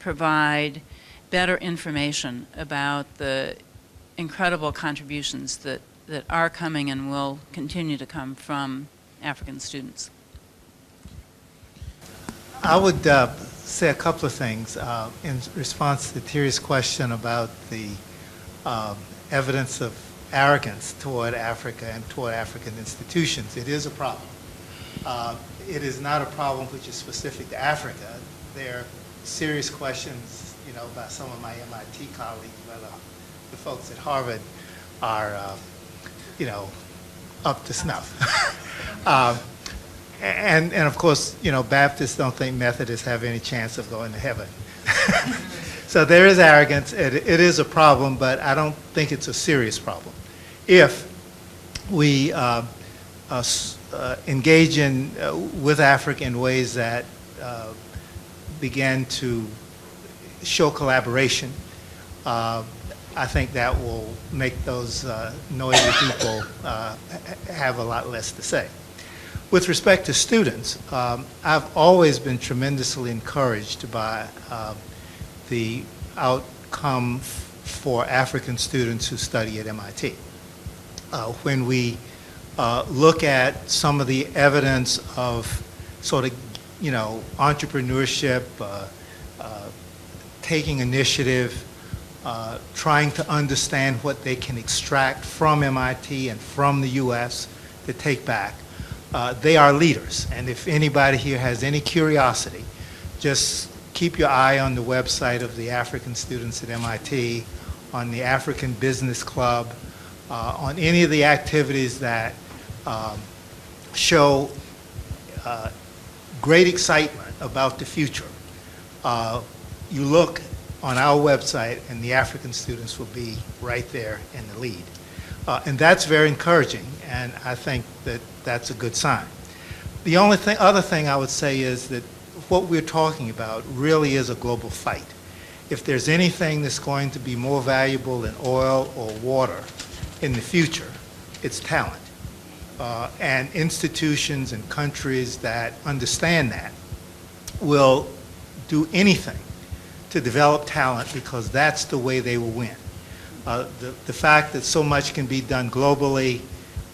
provide better information about the incredible contributions that are coming and will continue to come from African students? I would say a couple of things in response to Thierry's question about the evidence of arrogance toward Africa and toward African institutions. It is a problem. It is not a problem which is specific to Africa. There are serious questions, you know, by some of my MIT colleagues, whether the folks at Harvard are, you know, up to snuff. And of course, you know, Baptists don't think Methodists have any chance of going to heaven. So there is arrogance. It is a problem, but I don't think it's a serious problem. If we engage with Africa in ways that begin to show collaboration, I think that will make those noisy people have a lot less to say. With respect to students, I've always been tremendously encouraged by the outcome for African students who study at MIT. When we look at some of the evidence of sort of, you know, entrepreneurship, taking initiative, trying to understand what they can extract from MIT and from the US to take back, they are leaders. And if anybody here has any curiosity, just keep your eye on the website of the African students at MIT, on the African Business Club, on any of the activities that show great excitement about the future. You look on our website and the African students will be right there in the lead. And that's very encouraging, and I think that that's a good sign. The only other thing I would say is that what we're talking about really is a global fight. If there's anything that's going to be more valuable than oil or water in the future, it's talent. And institutions and countries that understand that will do anything to develop talent because that's the way they will win. The fact that so much can be done globally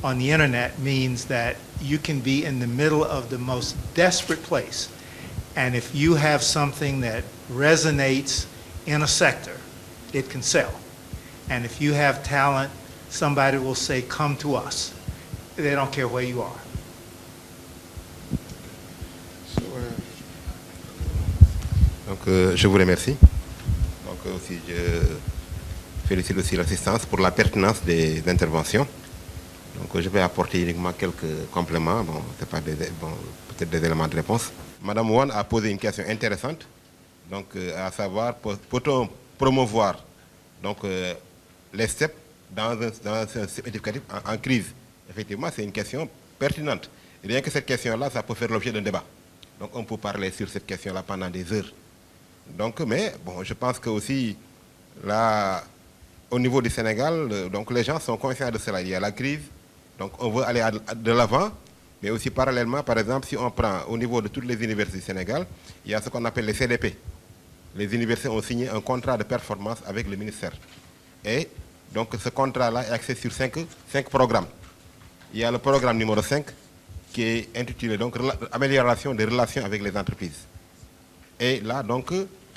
on the internet means that you can be in the middle of the most desperate place, and if you have something that resonates in a sector, it can sell. And if you have talent, somebody will say, come to us. They don't care where you are. Donc, je vous remercie. Donc, aussi, je félicite aussi l'assistance pour la pertinence des interventions. Donc, je vais apporter uniquement quelques compléments. Bon, c'est pas peut-être des éléments de réponse. Madame Wan a posé une question intéressante. Donc, à savoir, peut-on promouvoir donc, les STEP dans un système éducatif en crise? Effectivement, c'est une question pertinente. Et rien que cette question-là, ça peut faire l'objet d'un débat. Donc, on peut parler sur cette question-là pendant des heures. Donc, mais bon, je pense que aussi, là, au niveau du Sénégal, donc les gens sont conscients de cela. Il y a la crise, donc on veut aller de l'avant, mais aussi parallèlement, par exemple, si on prend au niveau de toutes les universités du Sénégal, il y a ce qu'on appelle les CDP. Les universités ont signé un contrat de performance avec le ministère. Et donc ce contrat-là est axé sur 5 programmes. Il y a le programme numéro 5 qui est intitulé donc Amélioration des relations avec les entreprises. Et là, donc,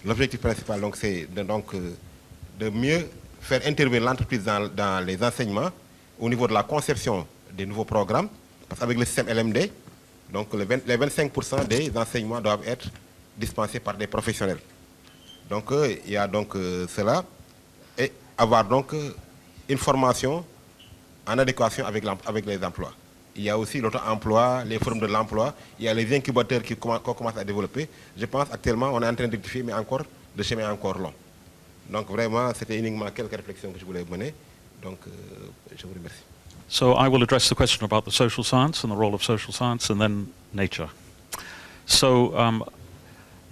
l'objectif principal, donc, c'est de mieux faire intervenir l'entreprise dans les enseignements au niveau de la conception des nouveaux programmes. Parce qu'avec le système LMD, donc, les 25% des enseignements doivent être dispensés par des professionnels. Donc, il y a donc cela. Et avoir donc une formation en adéquation avec les emplois. Il y a aussi l'auto-emploi, les formes de l'emploi, il y a les incubateurs qu'on commence à développer. Je pense actuellement on est en train de rectifier, mais encore, le chemin est encore long. Donc vraiment, c'était uniquement quelques réflexions que je voulais mener. Donc je vous remercie. So I will address the question about the social science and the role of social science and then nature. So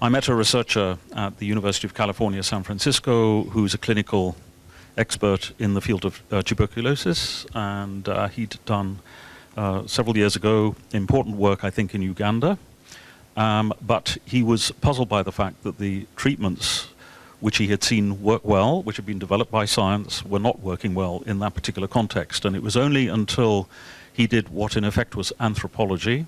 I met a researcher at the University of California, San Francisco, who's a clinical expert in the field of tuberculosis, and he'd done several years ago important work, I think, in Uganda, but he was puzzled by the fact that the treatments which he had seen work well, which had been developed by science, were not working well in that particular context. And it was only until he did what in effect was anthropology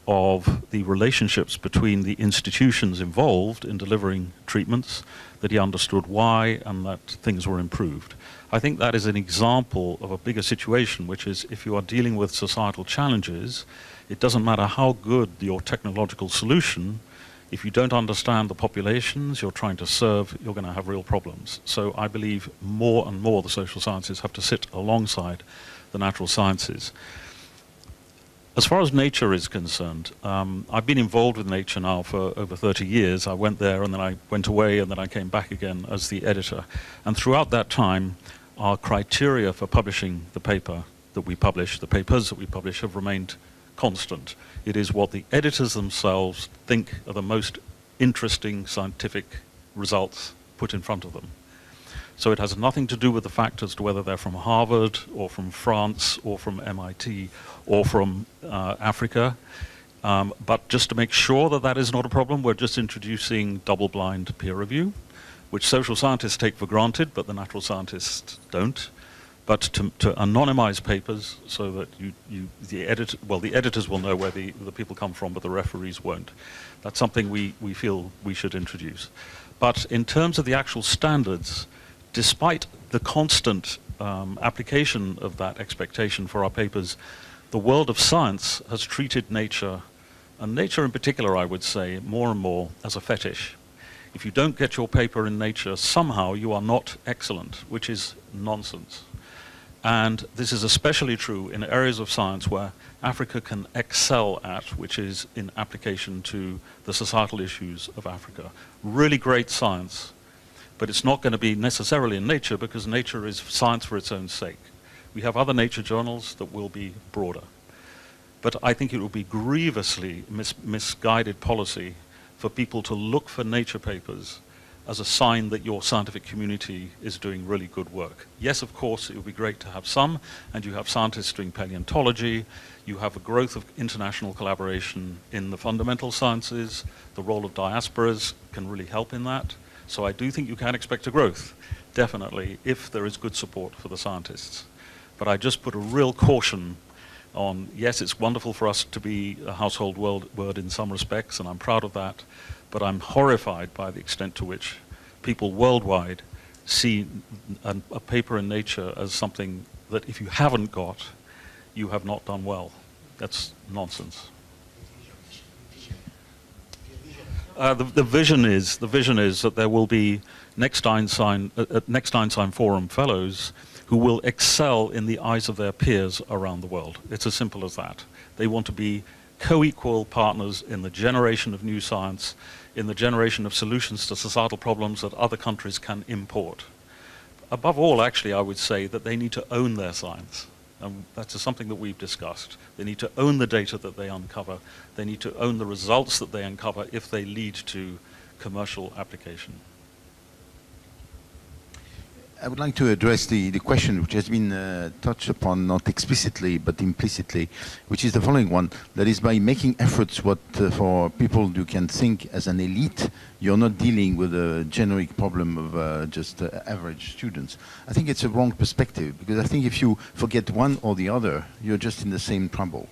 of the relationships between the institutions involved in delivering treatments that he understood why and that things were improved. I think that is an example of a bigger situation, which is if you are dealing with societal challenges, it doesn't matter how good your technological solution, if you don't understand the populations you're trying to serve, you're going to have real problems. So I believe more and more the social sciences have to sit alongside the natural sciences. As far as nature is concerned, I've been involved with nature now for over 30 years. I went there and then I went away and then I came back again as the editor. And throughout that time, our criteria for publishing the paper that we publish, the papers that we publish, have remained constant. It is what the editors themselves think are the most interesting scientific results put in front of them. So it has nothing to do with the fact as to whether they're from Harvard or from France or from MIT or from Africa. But just to make sure that that is not a problem, we're just introducing double-blind peer review, which social scientists take for granted, but the natural scientists don't. But to anonymize papers so that the editors will know where the people come from, but the referees won't. That's something we feel we should introduce. But in terms of the actual standards, despite the constant application of that expectation for our papers, the world of science has treated nature, and nature in particular, I would say, more and more as a fetish. If you don't get your paper in Nature, somehow you are not excellent, which is nonsense. And this is especially true in areas of science where Africa can excel at, which is in application to the societal issues of Africa. Really great science, but it's not going to be necessarily in Nature because Nature is science for its own sake. We have other nature journals that will be broader. But I think it will be grievously misguided policy for people to look for Nature papers as a sign that your scientific community is doing really good work. Yes, of course, it would be great to have some, and you have scientists doing paleontology, you have a growth of international collaboration in the fundamental sciences, the role of diasporas can really help in that. So I do think you can expect a growth, definitely, if there is good support for the scientists. But I just put a real caution on, yes, it's wonderful for us to be a household word in some respects, and I'm proud of that, but I'm horrified by the extent to which people worldwide see a paper in Nature as something that if you haven't got, you have not done well. That's nonsense. The vision is that there will be Next Einstein Forum fellows who will excel in the eyes of their peers around the world. It's as simple as that. They want to be co-equal partners in the generation of new science, in the generation of solutions to societal problems that other countries can import. Above all, actually, I would say that they need to own their science. And that's something that we've discussed. They need to own the data that they uncover. They need to own the results that they uncover if they lead to commercial application. I would like to address the question which has been touched upon, not explicitly but implicitly, which is the following one. That is, by making efforts for people you can think as an elite, you're not dealing with a generic problem of just average students. I think it's a wrong perspective, because I think if you forget one or the other, you're just in the same trouble.